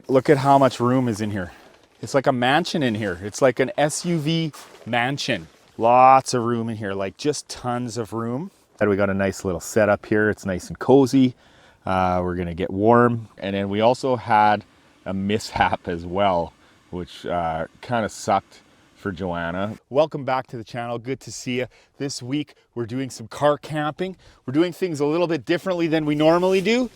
Look at how much room is in here. It's like a mansion in here. It's like an SUV mansion. Lots of room in here, like just tons of room. And we got a nice little setup here. It's nice and cozy. We're gonna get warm. And then we also had a mishap as well, which kind of sucked for Joanna. Welcome back to the channel. Good to see you. This week we're doing some car camping. We're doing things a little bit differently than we normally do.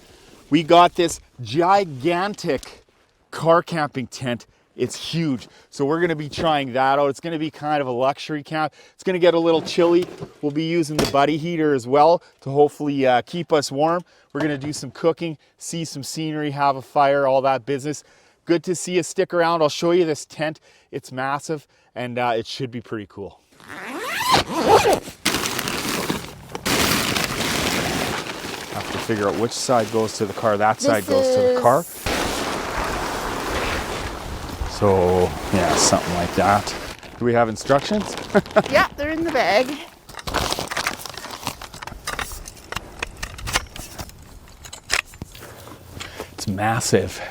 We got this gigantic car camping tent. It's huge. So we're gonna be trying that out. It's gonna be kind of a luxury camp. It's gonna get a little chilly. We'll be using the buddy heater as well to hopefully keep us warm. We're gonna do some cooking, see some scenery, have a fire, all that business. Good to see you. Stick around. I'll show you this tent. It's massive and it should be pretty cool. Have to figure out which side goes to the car. That side goes to the car. So yeah, something like that. Do we have instructions? Yeah, they're in the bag. It's massive.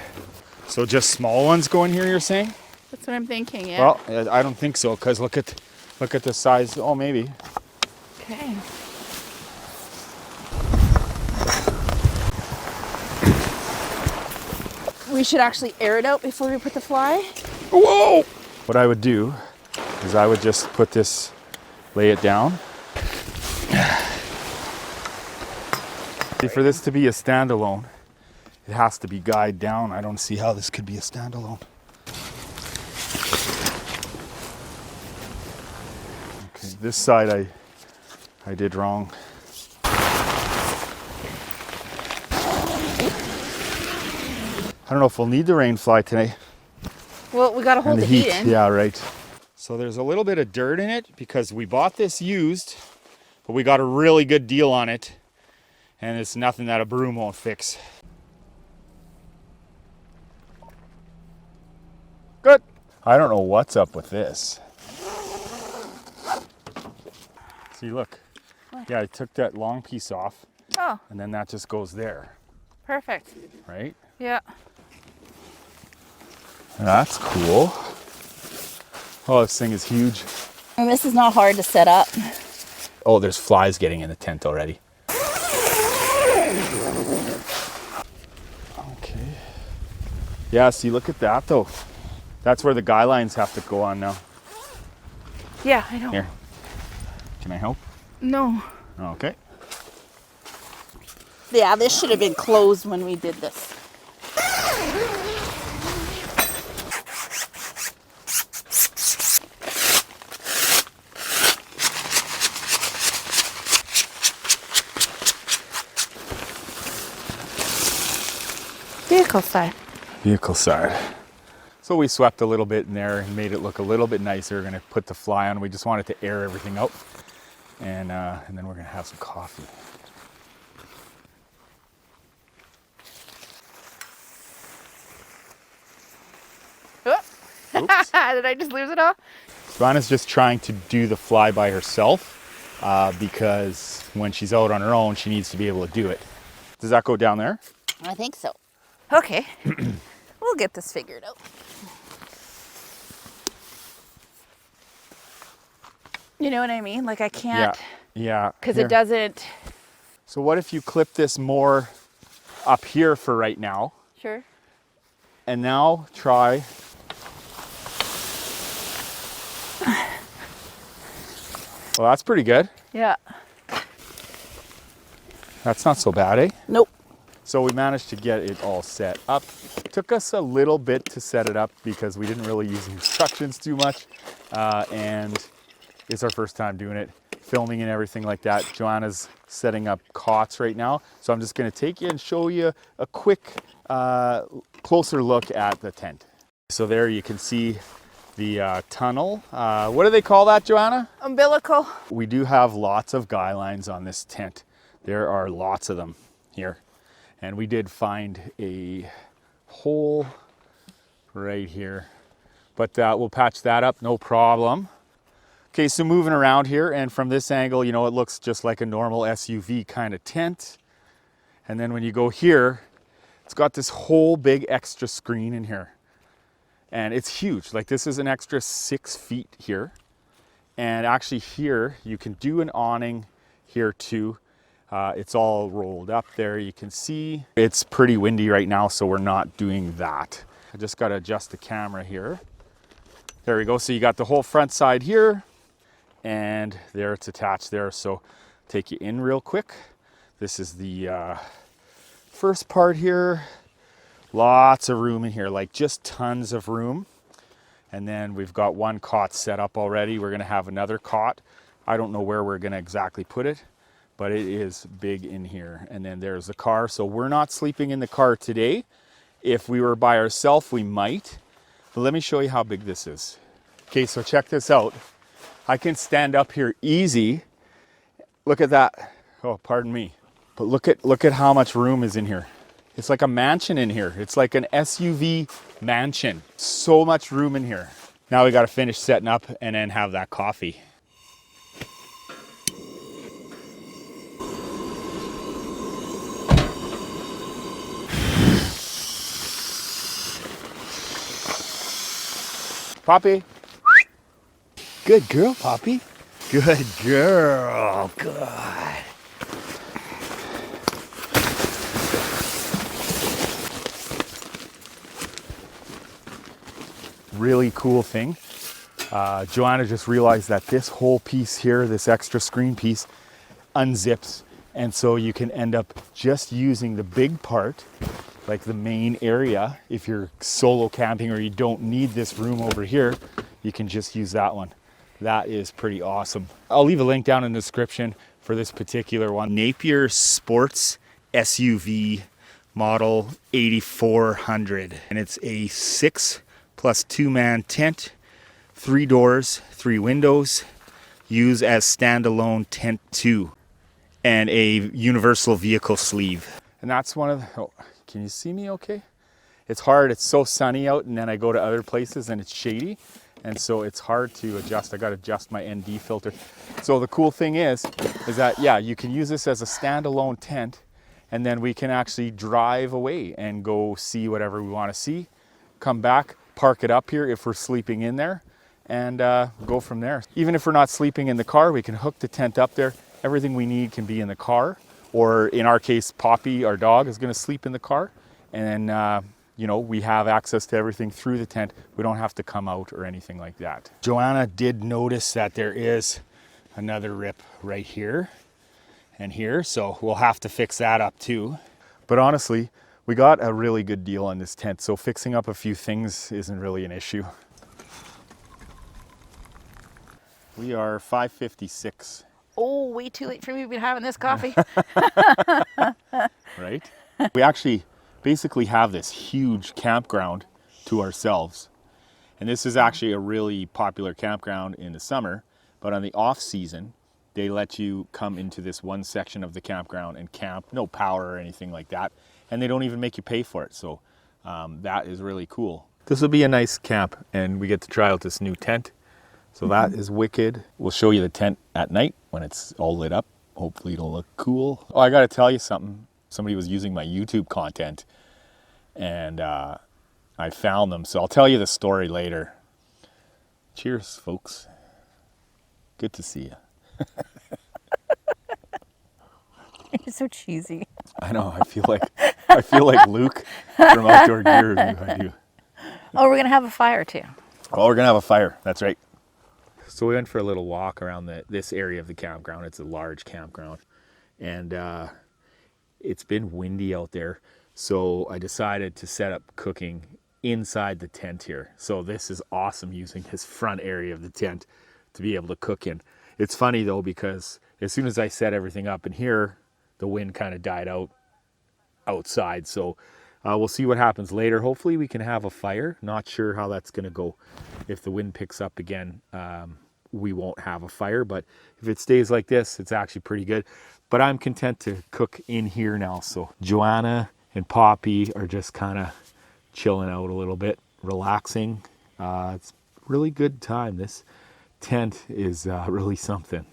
So just small ones go in here, you're saying? That's what I'm thinking, yeah. Well, I don't think so, because look at the size. Oh, maybe. Okay. We should actually air it out before we put the fly. Whoa! What I would do is I would just put this, lay it down. For this to be a standalone, it has to be guyed down. I don't see how this could be a standalone. Okay, this side I did wrong. I don't know if we'll need the rain fly today. Well, we gotta hold the heat in. Yeah, right. So there's a little bit of dirt in it because we bought this used, but we got a really good deal on it. And it's nothing that a broom won't fix. Good. I don't know what's up with this. See, look. What? Yeah, I took that long piece off. Oh. And then that just goes there. Perfect. Right? Yeah. That's cool. Oh, this thing is huge. And this is not hard to set up. Oh, there's flies getting in the tent already. Okay. Yeah, see, look at that though. That's where the guy lines have to go on now. Yeah, I know. Here. Can I help? No. Okay. Yeah, this should have been closed when we did this. Vehicle side. Vehicle side. So we swept a little bit in there and made it look a little bit nicer. We're gonna put the fly on. We just wanted to air everything out. And then we're gonna have some coffee. Oops. Did I just lose it all? Joanna's just trying to do the fly by herself because when she's out on her own, she needs to be able to do it. Does that go down there? I think so. Okay. We'll get this figured out. You know what I mean? Like I can't. Yeah. Because Here. it doesn't. So what if you clip this more up here for right now? Sure. And now try. Well, that's pretty good. Yeah. That's not so bad, eh? Nope. So we managed to get it all set up. Took us a little bit to set it up because we didn't really use instructions too much. And it's our first time doing it, filming and everything like that. Joanna's setting up cots right now. So I'm just gonna take you and show you a quick, closer look at the tent. So there you can see the tunnel. What do they call that, Joanna? Umbilical. We do have lots of guy lines on this tent. There are lots of them here. And we did find a hole right here, but we'll patch that up, no problem. Okay, so moving around here, and from this angle, you know, it looks just like a normal SUV kind of tent. And then when you go here, It's got this whole big extra screen in here. And it's huge. Like this is an extra 6 feet here. And actually here, you can do an awning here too. It's all rolled up there. You can see it's pretty windy right now, so we're not doing that. I just got to adjust the camera here. There we go. So you got the whole front side here, and there it's attached there. So take you in real quick. This is the first part here. Lots of room in here, like just tons of room. And then we've got one cot set up already. We're going to have another cot. I don't know where we're going to exactly put it, but it is big in here. And then there's the car. So we're not sleeping in the car today. If we were by ourselves, we might. But let me show you how big this is. Okay, so check this out. I can stand up here easy. Look at that. Oh, pardon me. But look at how much room is in here. It's like a mansion in here. It's like an SUV mansion. So much room in here. Now we got to finish setting up and then have that coffee. Poppy. Good girl, Poppy. Good girl. Good. Really cool thing. Joanna just realized that this whole piece here, this extra screen piece, unzips. And so you can end up just using the big part, like the main area. If you're solo camping or you don't need this room over here, you can just use that one. That is pretty awesome. I'll leave a link down in the description for this particular one. Napier Sportz SUV model 8400. And it's a 6 plus 2-man tent, 3 doors, 3 windows, use as standalone tent 2, and a universal vehicle sleeve. And that's one of the, oh, can you see me okay? It's hard, it's so sunny out, and then I go to other places and it's shady, and so it's hard to adjust. I got to adjust my ND filter. So the cool thing is that, yeah, you can use this as a standalone tent, and then we can actually drive away and go see whatever we want to see, come back, park it up here if we're sleeping in there, and go from there. Even if we're not sleeping in the car, we can hook the tent up there. Everything we need can be in the car, or in our case, Poppy, our dog, is going to sleep in the car, and then you know, we have access to everything through the tent. We don't have to come out or anything like that. Joanna did notice that there is another rip right here and here, so we'll have to fix that up too. But honestly, we got a really good deal on this tent, so fixing up a few things isn't really an issue. We are 5:56. Oh, way too late for me to be having this coffee. Right? We actually basically have this huge campground to ourselves. And this is actually a really popular campground in the summer, but on the off season, they let you come into this one section of the campground and camp, no power or anything like that. And they don't even make you pay for it. So that is really cool. This will be a nice camp, and we get to try out this new tent. So that is wicked. We'll show you the tent at night when it's all lit up. Hopefully it'll look cool. Oh, I got to tell you something. Somebody was using my YouTube content, and I found them. So I'll tell you the story later. Cheers, folks. Good to see you. You're so cheesy. I know. I feel like Luke from Outdoor Gear Review. I do. Oh, we're gonna have a fire too. Oh, we're gonna have a fire. That's right. So we went for a little walk around this area of the campground. It's a large campground, and it's been windy out there. So I decided to set up cooking inside the tent here. So this is awesome, using this front area of the tent to be able to cook in. It's funny though, because as soon as I set everything up in here, the wind kind of died out outside. So we'll see what happens later. Hopefully we can have a fire. Not sure how that's going to go. If the wind picks up again, we won't have a fire. But if it stays like this, it's actually pretty good. But I'm content to cook in here now. So Joanna and Poppy are just kind of chilling out a little bit, relaxing. It's a really good time. This tent is really something.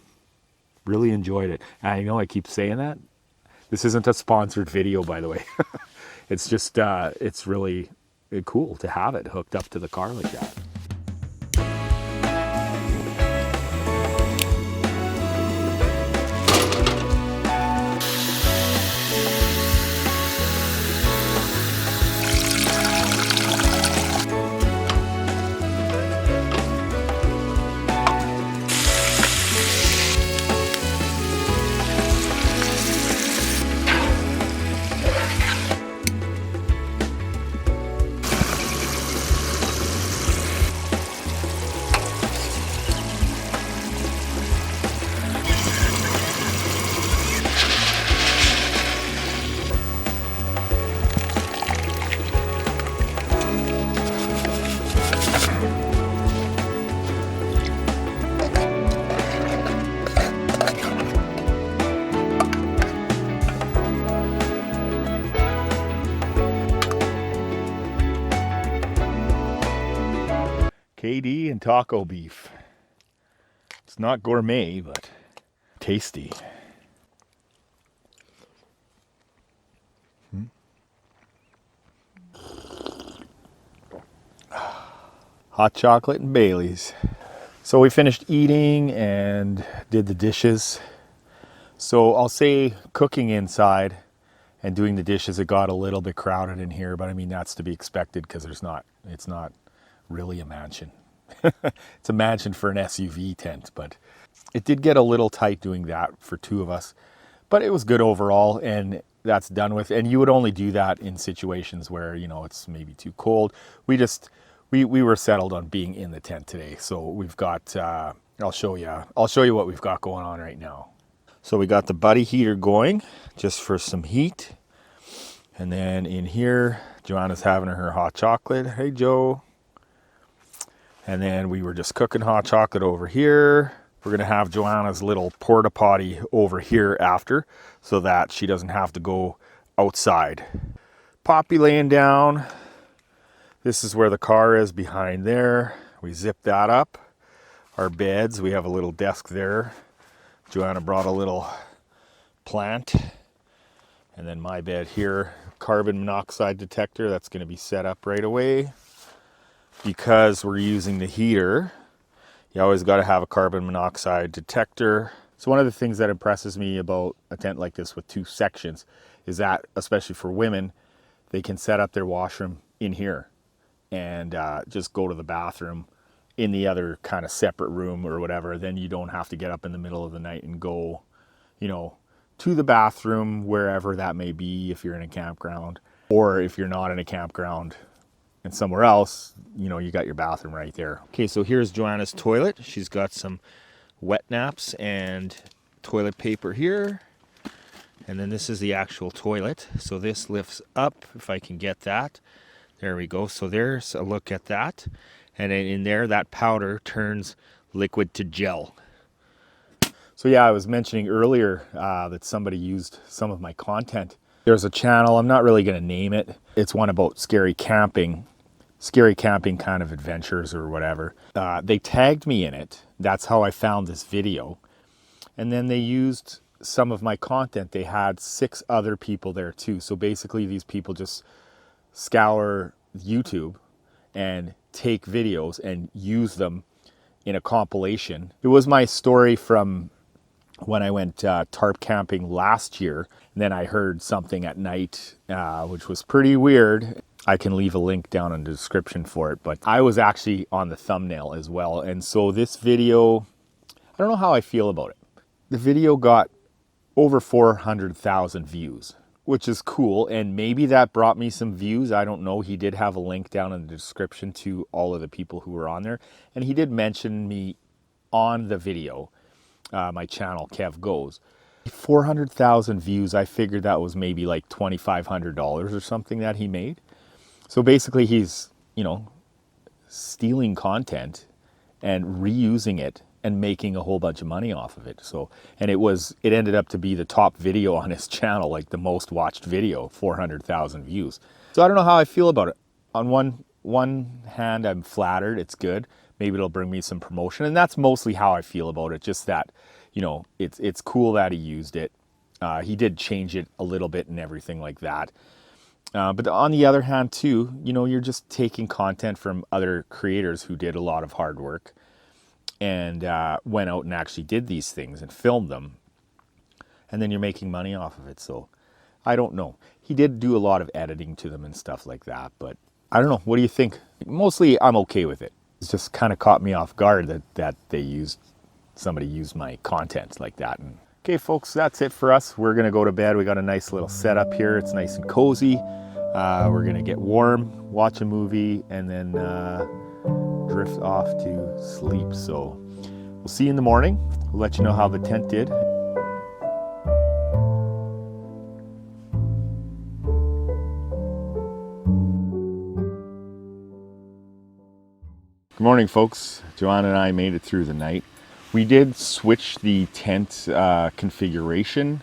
Really enjoyed it. I know I keep saying that. This isn't a sponsored video, by the way. it's just, it's really cool to have it hooked up to the car like that. KD and taco beef. It's not gourmet, but tasty. Hot chocolate and Bailey's. So we finished eating and did the dishes. So I'll say cooking inside and doing the dishes, it got a little bit crowded in here, but I mean, that's to be expected because it's not really a mansion. It's a mansion for an SUV tent, but it did get a little tight doing that for two of us, but it was good overall, and that's done with. And you would only do that in situations where, you know, it's maybe too cold. We were settled on being in the tent today. So we've got, I'll show you what we've got going on right now. So we got the buddy heater going just for some heat. And then in here, Joanna's having her hot chocolate. Hey, Joe. And then we were just cooking hot chocolate over here. We're gonna have Joanna's little porta potty over here after, so that she doesn't have to go outside. Poppy laying down. This is where the car is behind there. We zip that up. Our beds, we have a little desk there. Joanna brought a little plant. And then my bed here, carbon monoxide detector, that's gonna be set up right away. Because we're using the heater, you always got to have a carbon monoxide detector. So one of the things that impresses me about a tent like this with two sections is that, especially for women, they can set up their washroom in here and just go to the bathroom in the other kind of separate room or whatever. Then you don't have to get up in the middle of the night and go, you know, to the bathroom, wherever that may be, if you're in a campground, or if you're not in a campground and somewhere else, you know, you got your bathroom right there. Okay, so here's Joanna's toilet. She's got some wet naps and toilet paper here. And then this is the actual toilet. So this lifts up, if I can get that. There we go. So there's a look at that. And then in there, that powder turns liquid to gel. So yeah, I was mentioning earlier that somebody used some of my content. There's a channel, I'm not really gonna name it. It's one about scary camping kind of adventures or whatever. They tagged me in it. That's how I found this video. And then they used some of my content. They had 6 other people there too. So basically these people just scour YouTube and take videos and use them in a compilation. It was my story from when I went tarp camping last year. And then I heard something at night, which was pretty weird. I can leave a link down in the description for it, but I was actually on the thumbnail as well. And so this video, I don't know how I feel about it. The video got over 400,000 views, which is cool. And maybe that brought me some views. I don't know. He did have a link down in the description to all of the people who were on there. And he did mention me on the video, my channel, Kev Goes. 400,000 views. I figured that was maybe like $2,500 or something that he made. So basically he's, you know, stealing content and reusing it and making a whole bunch of money off of it. So, and it ended up to be the top video on his channel, like the most watched video, 400,000 views. So I don't know how I feel about it. On one hand, I'm flattered, it's good. Maybe it'll bring me some promotion. And that's mostly how I feel about it. Just that, you know, it's cool that he used it. He did change it a little bit and everything like that. But on the other hand too, you know, you're just taking content from other creators who did a lot of hard work and went out and actually did these things and filmed them. And then you're making money off of it. So I don't know. He did do a lot of editing to them and stuff like that, but I don't know. What do you think? Mostly I'm okay with it. It's just kind of caught me off guard that somebody used my content like that. And okay, folks, that's it for us. We're gonna go to bed. We got a nice little setup here. It's nice and cozy. We're gonna get warm, watch a movie, and then drift off to sleep. So we'll see you in the morning. We'll let you know how the tent did. Good morning, folks. Joanna and I made it through the night. We did switch the tent configuration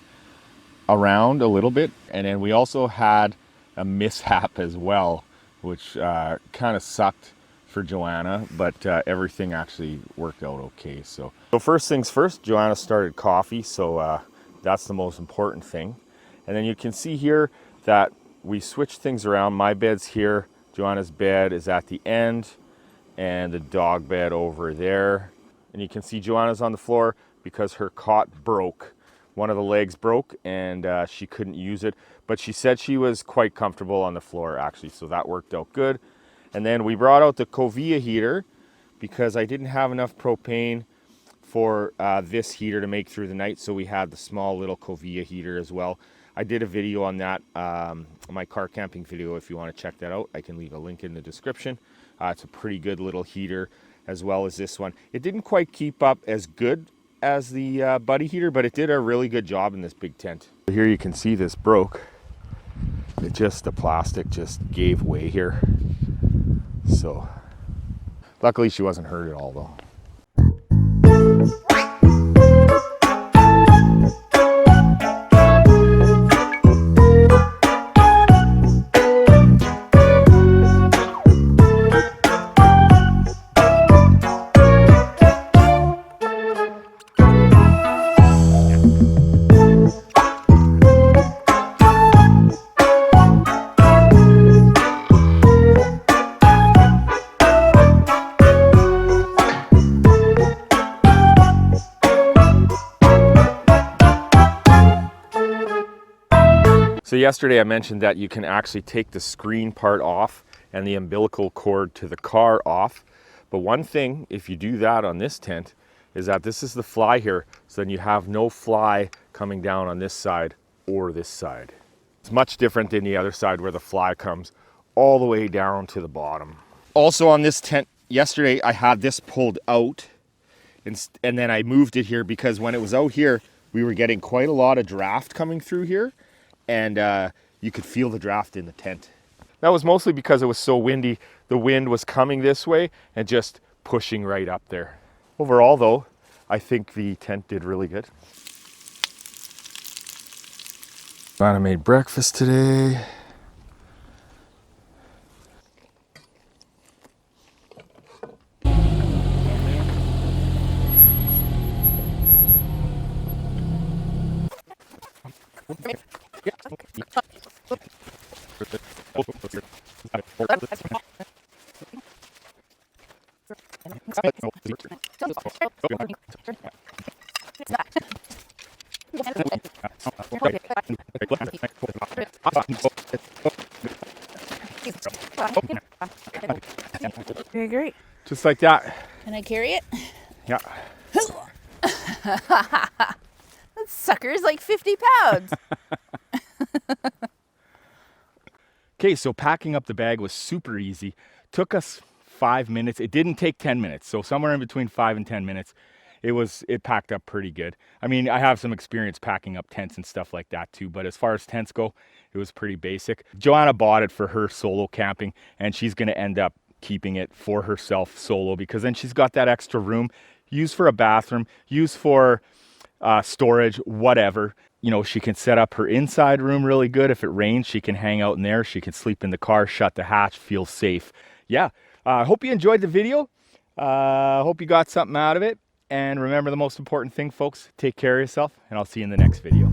around a little bit, and then we also had a mishap as well, which kind of sucked for Joanna, but everything actually worked out okay. So first things first, Joanna started coffee, so that's the most important thing. And then you can see here that we switched things around. My bed's here, Joanna's bed is at the end, and the dog bed over there. And you can see Joanna's on the floor because her cot broke. One of the legs broke and she couldn't use it, but she said she was quite comfortable on the floor actually, so that worked out good. And then we brought out the Kovia heater because I didn't have enough propane for this heater to make through the night, so we had the small little Kovia heater as well. I did a video on that, my car camping video. If you want to check that out, I can leave a link in the description. It's a pretty good little heater, as well as this one. It didn't quite keep up as good as the Buddy heater, but it did a really good job in this big tent. Here you can see this broke. The plastic just gave way here. So luckily she wasn't hurt at all though. So yesterday I mentioned that you can actually take the screen part off and the umbilical cord to the car off. But one thing, if you do that on this tent, is that this is the fly here, so then you have no fly coming down on this side or this side. It's much different than the other side where the fly comes all the way down to the bottom. Also on this tent, yesterday I had this pulled out and then I moved it here because when it was out here, we were getting quite a lot of draft coming through here. And you could feel the draft in the tent. That was mostly because it was so windy. The wind was coming this way and just pushing right up there. Overall though, I think the tent did really good. Joanna made breakfast today. Very great. Just like that. Can I carry it? Yeah. That sucker's like 50 pounds. Okay, so packing up the bag was super easy. Took us 5 minutes. It didn't take 10 minutes. So somewhere in between 5 and 10 minutes, it packed up pretty good. I mean, I have some experience packing up tents and stuff like that too, but as far as tents go, it was pretty basic. Joanna bought it for her solo camping, and she's gonna end up keeping it for herself solo because then she's got that extra room, used for a bathroom, used for storage, whatever. You know, she can set up her inside room really good. If it rains, she can hang out in there. She can sleep in the car, shut the hatch, feel safe. Yeah, I hope you enjoyed the video. Hope you got something out of it. And remember the most important thing, folks, take care of yourself, and I'll see you in the next video.